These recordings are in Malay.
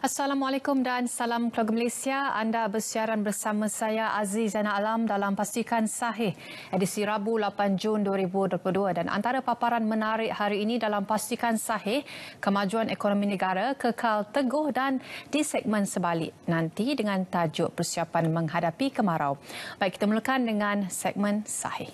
Assalamualaikum dan salam keluarga Malaysia. Anda bersiaran bersama saya Aziz Zainal Alam dalam Pastikan Sahih edisi Rabu 8 Jun 2022 dan antara paparan menarik hari ini dalam Pastikan Sahih, kemajuan ekonomi negara kekal teguh dan di segmen sebalik nanti dengan tajuk persiapan menghadapi kemarau. Baik, kita mulakan dengan segmen Sahih.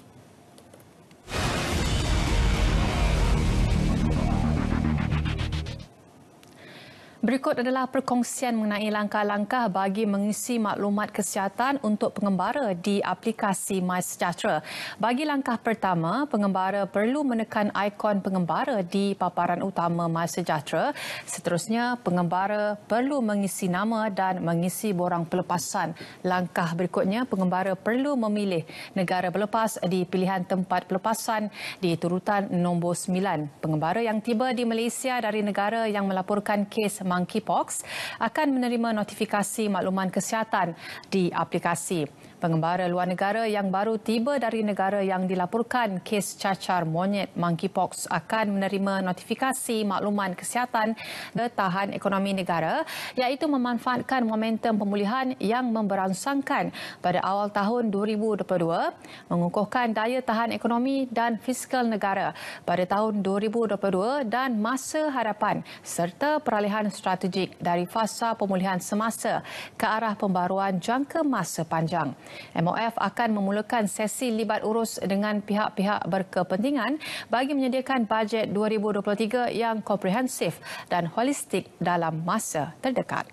Berikut adalah perkongsian mengenai langkah-langkah bagi mengisi maklumat kesihatan untuk pengembara di aplikasi MySejahtera. Bagi langkah pertama, pengembara perlu menekan ikon pengembara di paparan utama MySejahtera. Seterusnya, pengembara perlu mengisi nama dan mengisi borang pelepasan. Langkah berikutnya, pengembara perlu memilih negara pelepas di pilihan tempat pelepasan di turutan nombor 9. Pengembara yang tiba di Malaysia dari negara yang melaporkan kes monkeypox akan menerima notifikasi makluman kesihatan di aplikasi. Pengembara luar negara yang baru tiba dari negara yang dilaporkan kes cacar monyet monkeypox akan menerima notifikasi makluman kesihatan daya tahan ekonomi negara iaitu memanfaatkan momentum pemulihan yang memberangsangkan pada awal tahun 2022, mengukuhkan daya tahan ekonomi dan fiskal negara pada tahun 2022 dan masa hadapan serta peralihan strategik dari fasa pemulihan semasa ke arah pembaruan jangka masa panjang. MOF akan memulakan sesi libat urus dengan pihak-pihak berkepentingan bagi menyediakan bajet 2023 yang komprehensif dan holistik dalam masa terdekat.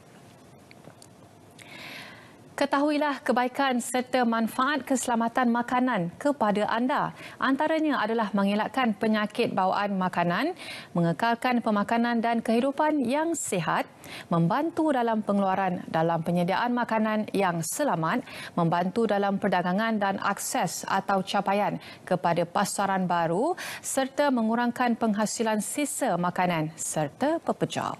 Ketahuilah kebaikan serta manfaat keselamatan makanan kepada anda. Antaranya adalah mengelakkan penyakit bawaan makanan, mengekalkan pemakanan dan kehidupan yang sihat, membantu dalam pengeluaran dalam penyediaan makanan yang selamat, membantu dalam perdagangan dan akses atau capaian kepada pasaran baru serta mengurangkan penghasilan sisa makanan serta pepejal.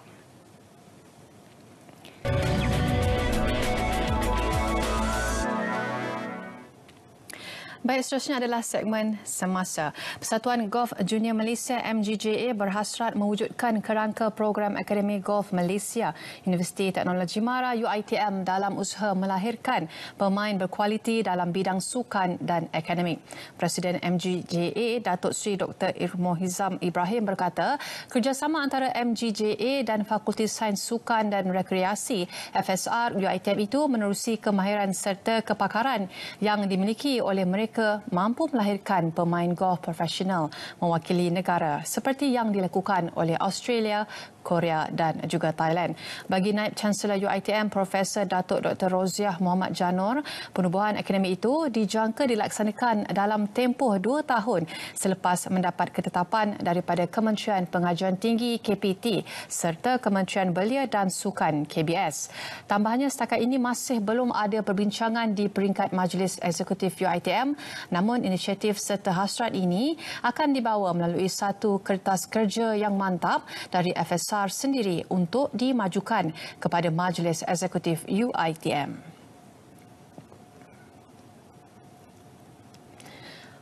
Baik, seterusnya adalah segmen semasa. Persatuan Golf Junior Malaysia MGJA berhasrat mewujudkan kerangka program Akademi Golf Malaysia Universiti Teknologi Mara UiTM dalam usaha melahirkan pemain berkualiti dalam bidang sukan dan akademik. Presiden MGJA Datuk Seri Dr. Irmohizam Ibrahim berkata, kerjasama antara MGJA dan Fakulti Sains Sukan dan Rekreasi FSR UiTM itu menerusi kemahiran serta kepakaran yang dimiliki oleh mereka mampu melahirkan pemain golf profesional mewakili negara seperti yang dilakukan oleh Australia, Korea dan juga Thailand. Bagi Naib Chancellor UiTM Profesor Datuk Dr. Roziah Muhammad Janor, penubuhan akademi itu dijangka dilaksanakan dalam tempoh 2 tahun selepas mendapat ketetapan daripada Kementerian Pengajian Tinggi KPT serta Kementerian Belia dan Sukan KBS. Tambahnya, setakat ini masih belum ada perbincangan di peringkat Majlis Eksekutif UiTM, namun inisiatif serta hasrat ini akan dibawa melalui satu kertas kerja yang mantap dari FSR sendiri untuk dimajukan kepada Majlis Eksekutif UiTM.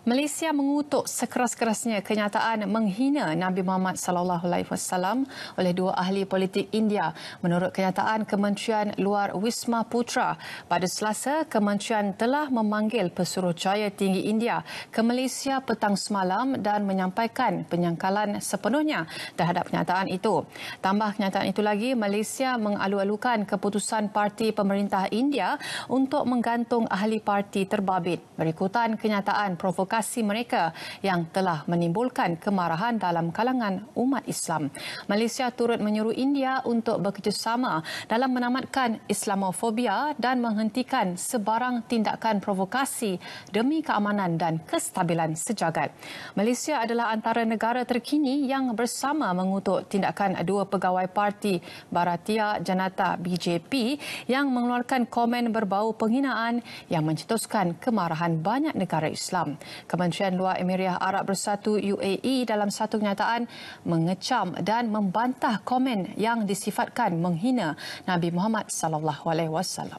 Malaysia mengutuk sekeras-kerasnya kenyataan menghina Nabi Muhammad SAW oleh 2 ahli politik India. Menurut kenyataan Kementerian Luar Wisma Putra, pada Selasa, Kementerian telah memanggil Pesuruhjaya Tinggi India ke Malaysia petang semalam dan menyampaikan penyangkalan sepenuhnya terhadap kenyataan itu. Tambah kenyataan itu lagi, Malaysia mengalu-alukan keputusan parti pemerintah India untuk menggantung ahli parti terbabit berikutan kenyataan provokasi mereka yang telah menimbulkan kemarahan dalam kalangan umat Islam. Malaysia turut menyuruh India untuk bekerjasama dalam menamatkan Islamofobia dan menghentikan sebarang tindakan provokasi demi keamanan dan kestabilan sejagat. Malaysia adalah antara negara terkini yang bersama mengutuk tindakan 2 pegawai parti Bharatiya Janata BJP yang mengeluarkan komen berbau penghinaan yang mencetuskan kemarahan banyak negara Islam. Kementerian Luar Emirat Arab Bersatu UAE dalam satu kenyataan mengecam dan membantah komen yang disifatkan menghina Nabi Muhammad SAW.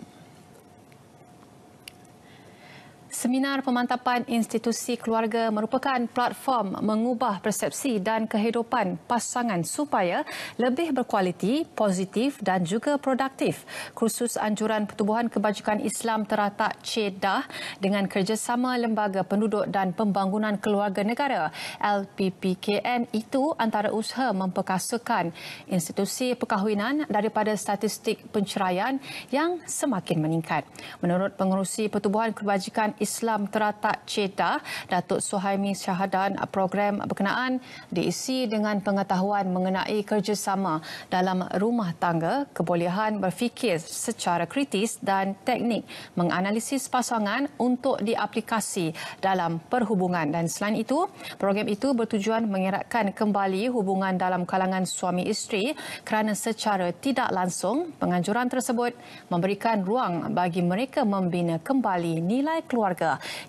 Seminar pemantapan institusi keluarga merupakan platform mengubah persepsi dan kehidupan pasangan supaya lebih berkualiti, positif dan juga produktif. Kursus Anjuran Pertubuhan Kebajikan Islam Teratak Kedah dengan kerjasama Lembaga Penduduk dan Pembangunan Keluarga Negara LPPKN itu antara usaha memperkasakan institusi perkahwinan daripada statistik penceraian yang semakin meningkat. Menurut Pengerusi Pertubuhan Kebajikan Islam Teratak Kedah, Datuk Suhaimi Syahadan, program berkenaan diisi dengan pengetahuan mengenai kerjasama dalam rumah tangga, kebolehan berfikir secara kritis dan teknik menganalisis pasangan untuk diaplikasi dalam perhubungan. Dan selain itu, program itu bertujuan mengeratkan kembali hubungan dalam kalangan suami isteri kerana secara tidak langsung penganjuran tersebut memberikan ruang bagi mereka membina kembali nilai keluarga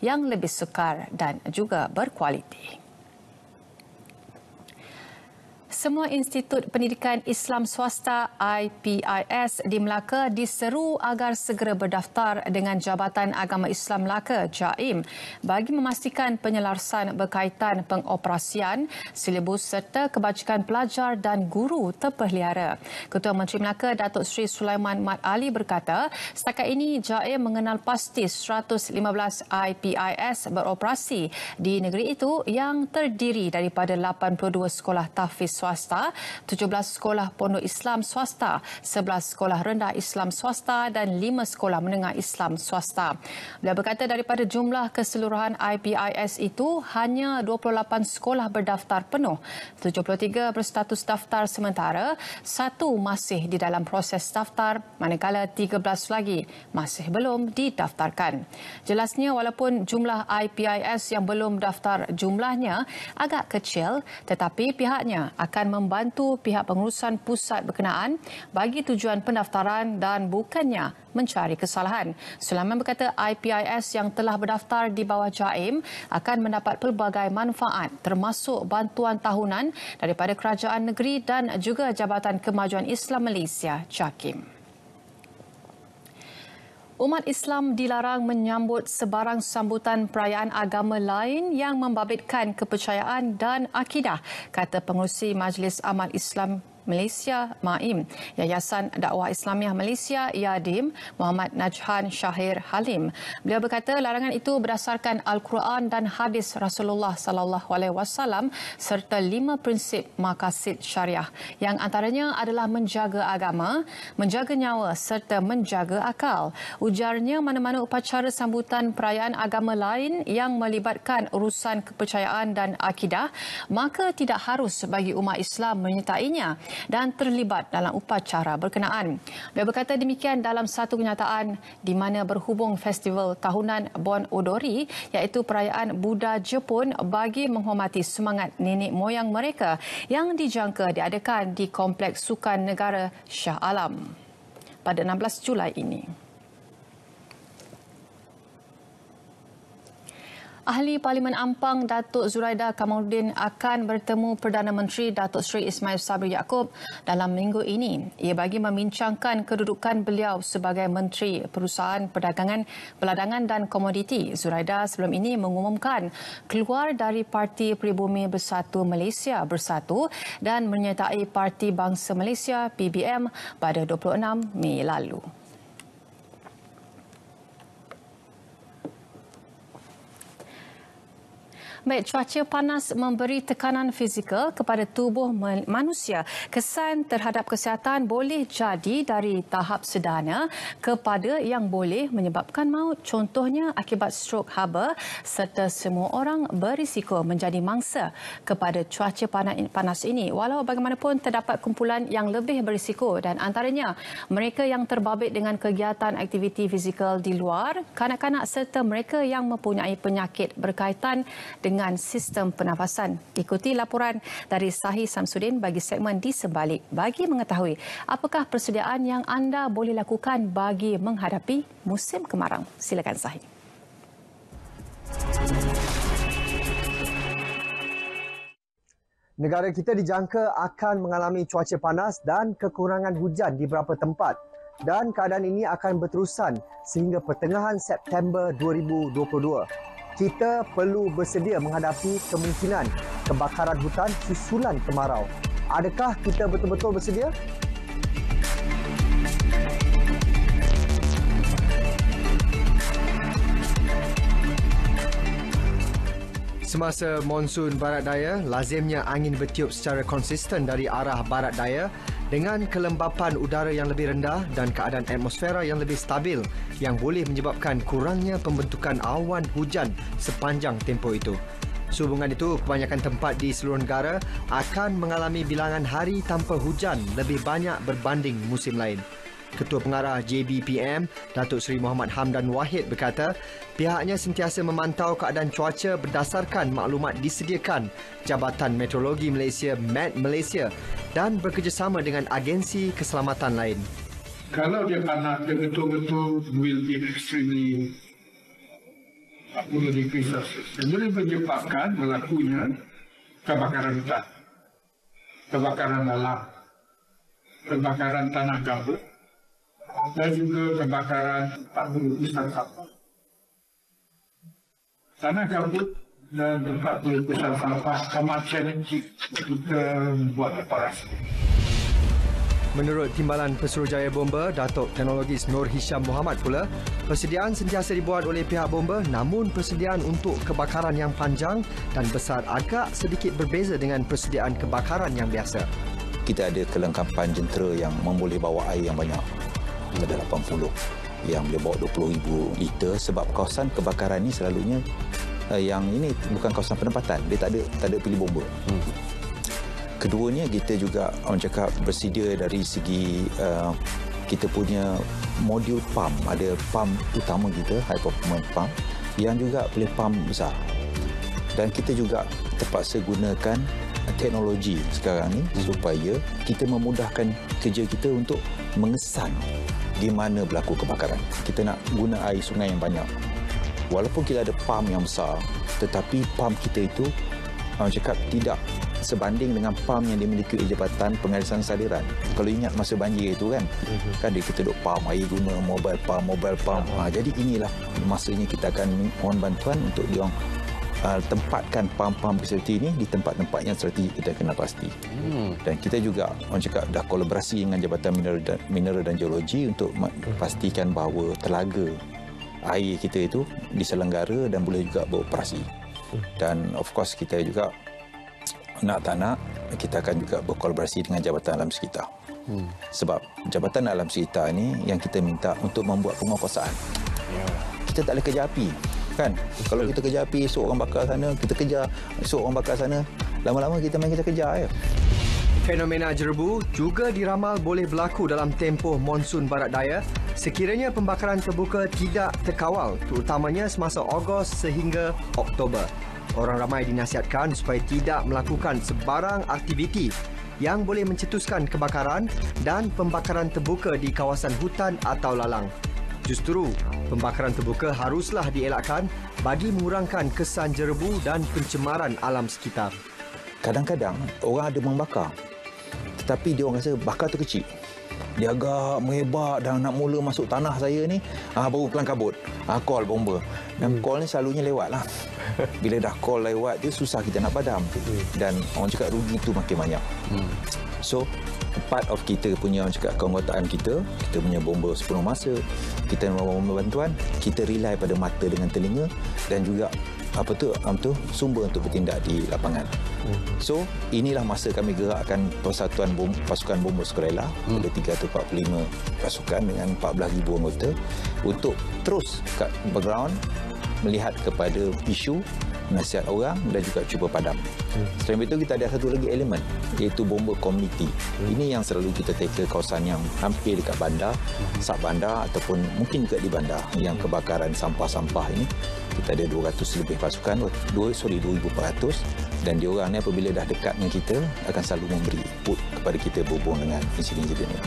yang lebih sekar dan juga berkualiti. Semua Institut Pendidikan Islam Swasta IPIS di Melaka diseru agar segera berdaftar dengan Jabatan Agama Islam Melaka JAIM bagi memastikan penyelarasan berkaitan pengoperasian, silibus serta kebajikan pelajar dan guru terpelihara. Ketua Menteri Melaka Datuk Seri Sulaiman Mat Ali berkata, setakat ini JAIM mengenal pasti 115 IPIS beroperasi di negeri itu yang terdiri daripada 82 sekolah tahfiz swasta, 17 sekolah pondok Islam swasta, 11 sekolah rendah Islam swasta dan 5 sekolah menengah Islam swasta. Beliau berkata daripada jumlah keseluruhan IPIS itu hanya 28 sekolah berdaftar penuh, 73 berstatus daftar sementara, 1 masih di dalam proses daftar, manakala 13 lagi masih belum didaftarkan. Jelasnya walaupun jumlah IPIS yang belum daftar jumlahnya agak kecil, tetapi pihaknya akan membantu pihak pengurusan pusat berkenaan bagi tujuan pendaftaran dan bukannya mencari kesalahan. Sulaiman berkata IPIS yang telah berdaftar di bawah JAIM akan mendapat pelbagai manfaat termasuk bantuan tahunan daripada kerajaan negeri dan juga Jabatan Kemajuan Islam Malaysia JAKIM. Umat Islam dilarang menyambut sebarang sambutan perayaan agama lain yang membabitkan kepercayaan dan akidah, kata Pengerusi Majlis Amal Islam Malaysia MAIM, Yayasan Dakwah Islamiah Malaysia YADIM, Muhammad Najhan Syahir Halim. Beliau berkata larangan itu berdasarkan Al-Quran dan hadis Rasulullah sallallahu alaihi wasallam serta 5 prinsip maqasid syariah yang antaranya adalah menjaga agama, menjaga nyawa serta menjaga akal. Ujarnya mana-mana upacara sambutan perayaan agama lain yang melibatkan urusan kepercayaan dan akidah, maka tidak harus bagi umat Islam menyertainya dan terlibat dalam upacara berkenaan. Beliau berkata demikian dalam satu kenyataan di mana berhubung festival tahunan Bon Odori iaitu perayaan Buddha Jepun bagi menghormati semangat nenek moyang mereka yang dijangka diadakan di Kompleks Sukan Negara Shah Alam pada 16 Julai ini. Ahli Parlimen Ampang Datuk Zuraida Kamaluddin akan bertemu Perdana Menteri Datuk Seri Ismail Sabri Yaakob dalam minggu ini. Ia bagi membincangkan kedudukan beliau sebagai Menteri Perusahaan Perdagangan, Peladangan dan Komoditi. Zuraida sebelum ini mengumumkan keluar dari Parti Pribumi Bersatu Malaysia Bersatu dan menyertai Parti Bangsa Malaysia PBM pada 26 Mei lalu. Baik, cuaca panas memberi tekanan fizikal kepada tubuh manusia. Kesan terhadap kesihatan boleh jadi dari tahap sederhana kepada yang boleh menyebabkan maut. Contohnya akibat strok haba serta semua orang berisiko menjadi mangsa kepada cuaca panas ini. Walau bagaimanapun terdapat kumpulan yang lebih berisiko dan antaranya mereka yang terbabit dengan kegiatan aktiviti fizikal di luar, kanak-kanak serta mereka yang mempunyai penyakit berkaitan dengan sistem pernafasan. Ikuti laporan dari Sahi Samsudin bagi segmen Di Sebalik bagi mengetahui apakah persediaan yang anda boleh lakukan bagi menghadapi musim kemarau. Silakan Sahi. Negara kita dijangka akan mengalami cuaca panas dan kekurangan hujan di beberapa tempat. dan keadaan ini akan berterusan sehingga pertengahan September 2022. Kita perlu bersedia menghadapi kemungkinan kebakaran hutan susulan kemarau. Adakah kita betul-betul bersedia? Semasa monsun barat daya, lazimnya angin bertiup secara konsisten dari arah barat daya dengan kelembapan udara yang lebih rendah dan keadaan atmosfera yang lebih stabil yang boleh menyebabkan kurangnya pembentukan awan hujan sepanjang tempoh itu. Sehubungan itu, kebanyakan tempat di seluruh negara akan mengalami bilangan hari tanpa hujan lebih banyak berbanding musim lain. Ketua Pengarah JBPM, Datuk Seri Muhammad Hamdan Wahid berkata, pihaknya sentiasa memantau keadaan cuaca berdasarkan maklumat disediakan Jabatan Meteorologi Malaysia (MET Malaysia) dan bekerjasama dengan agensi keselamatan lain. Kalau dia panas, dia betul-betul will be extremely 40 degree Celsius. Dia boleh menyebabkan berlakunya kebakaran hutan, kebakaran alam, kebakaran tanah gambut, dan juga kebakaran tempat pengukusan sampah. Tanah gambut dan tempat pengukusan sampah amat challenging kita buat operasi. Menurut Timbalan Pesuruhjaya Bomba, Datuk Teknologis Nur Hisham Muhammad pula, persediaan sentiasa dibuat oleh pihak bomba, namun persediaan untuk kebakaran yang panjang dan besar agak sedikit berbeza dengan persediaan kebakaran yang biasa. Kita ada kelengkapan jentera yang memboleh bawa air yang banyak. Ada 80 yang boleh bawa 20,000 liter sebab kawasan kebakaran ni selalunya yang ini bukan kawasan penempatan, dia tak ada pilih bomba. Keduanya, kita juga orang cakap bersedia dari segi kita punya modul pump. Ada pump utama kita, high performance pump, yang juga boleh pump besar. Dan kita juga terpaksa gunakan teknologi sekarang ni supaya kita memudahkan kerja kita untuk mengesan di mana berlaku kebakaran. Kita nak guna air sungai yang banyak. Walaupun kita ada pump yang besar, tetapi pump kita itu orang cakap tidak sebanding dengan pump yang dimiliki oleh Jabatan Pengalisan Saliran. Kalau ingat masa banjir itu kan, kita duk pump air guna mobile pump. Jadi inilah masanya kita akan mohon bantuan untuk diorang tempatkan pump-pump facility ini di tempat-tempat yang strategi kita kena pasti. Dan kita juga orang cakap dah kolaborasi dengan Jabatan Mineral dan Geologi untuk pastikan bahawa telaga air kita itu diselenggara dan boleh juga beroperasi. Dan of course kita juga nak tak nak kita akan juga berkolaborasi dengan Jabatan Alam Sekitar. Sebab Jabatan Alam Sekitar ini yang kita minta untuk membuat penguasaan. Kita tak boleh kerja api. Kan? Kalau kita kejar api, esok orang bakar sana, kita kejar, esok orang bakar sana, lama-lama kita main kejar-kejar. Fenomena jerebu juga diramal boleh berlaku dalam tempoh monsun barat daya sekiranya pembakaran terbuka tidak terkawal, terutamanya semasa Ogos sehingga Oktober. Orang ramai dinasihatkan supaya tidak melakukan sebarang aktiviti yang boleh mencetuskan kebakaran dan pembakaran terbuka di kawasan hutan atau lalang. Justru, pembakaran terbuka haruslah dielakkan bagi mengurangkan kesan jerebu dan pencemaran alam sekitar. Kadang-kadang orang ada membakar, tetapi dia orang rasa bakar tu kecil. Dia agak menghebat dan nak mula masuk tanah saya ni, baru kelang kabut. Call bomba. Dan call ni selalunya lewat lah. Bila dah call lewat tu, susah kita nak padam. Dan orang cakap rugi tu makin banyak. So, part of kita punya orang cakap keanggotaan kita punya bomba sepenuh masa, kita membawa bantuan, kita rely pada mata dengan telinga dan juga sumber untuk bertindak di lapangan. So, inilah masa kami gerakkan Persatuan Pasukan Bomba Sukarela, ada 345 pasukan dengan 14,000 anggota untuk terus kat background melihat kepada isu, nasihat orang dan juga cuba padam. Selain itu, kita ada satu lagi elemen, iaitu bomba komuniti. Ini yang selalu kita take ke kawasan yang hampir dekat bandar, sub bandar ataupun mungkin juga di bandar yang kebakaran sampah-sampah ini. Kita ada 200 lebih pasukan, 2,400, dan diorang ni apabila dah dekat dengan kita akan selalu memberi input kepada kita berhubung dengan insiden-insiden ini.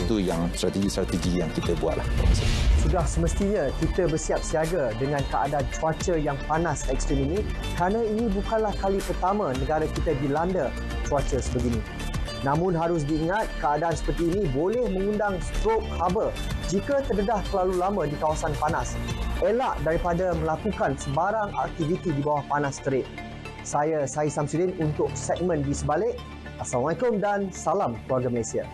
Itu yang strategi-strategi yang kita buatlah. Sudah semestinya kita bersiap siaga dengan keadaan cuaca yang panas ekstrim ini kerana ini bukanlah kali pertama negara kita dilanda cuaca sebegini. Namun harus diingat, keadaan seperti ini boleh mengundang strok haba jika terdedah terlalu lama di kawasan panas. Elak daripada melakukan sebarang aktiviti di bawah panas terik. Saya Samsudin untuk segmen di sebalik. Assalamualaikum dan salam keluarga Malaysia.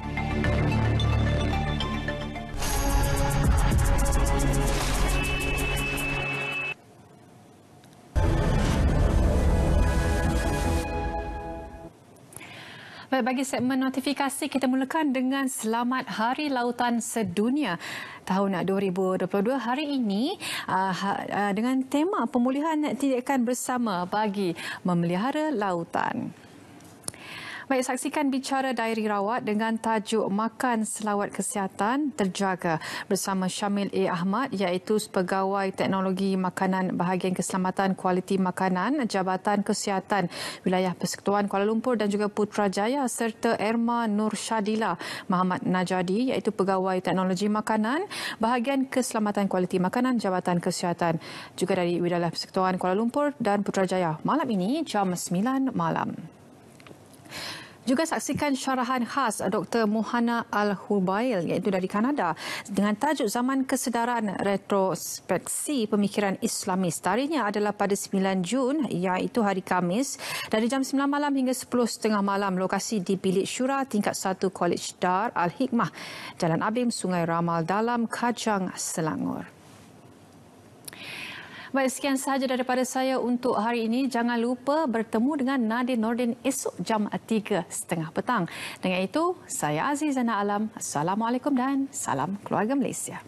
Baik, bagi segmen notifikasi, kita mulakan dengan Selamat Hari Lautan Sedunia tahun 2022. Hari ini dengan tema pemulihan tindakan bersama bagi memelihara lautan. Baik, saksikan bicara Diary Rawat dengan tajuk Makan Selawat Kesihatan Terjaga bersama Syamil A. Ahmad, iaitu Pegawai Teknologi Makanan Bahagian Keselamatan Kualiti Makanan Jabatan Kesihatan Wilayah Persekutuan Kuala Lumpur dan juga Putrajaya, serta Erma Nur Syadila Muhammad Najadi, iaitu Pegawai Teknologi Makanan Bahagian Keselamatan Kualiti Makanan Jabatan Kesihatan juga dari Wilayah Persekutuan Kuala Lumpur dan Putrajaya. Malam ini jam 9 malam. Juga saksikan syarahan khas Dr. Muhana Al-Hubail, iaitu dari Kanada, dengan tajuk Zaman Kesedaran Retrospeksi Pemikiran Islamis. Tarikhnya adalah pada 9 Jun, iaitu hari Khamis, dari jam 9 malam hingga 10.30 malam. Lokasi di Bilik Syura tingkat 1 College Dar Al-Hikmah, Jalan Abim, Sungai Ramal Dalam, Kajang, Selangor. Baik, sekian sahaja daripada saya untuk hari ini. Jangan lupa bertemu dengan Nadine Nordin esok jam 3.30 petang. Dengan itu, saya Azizana Alam. Assalamualaikum dan salam keluarga Malaysia.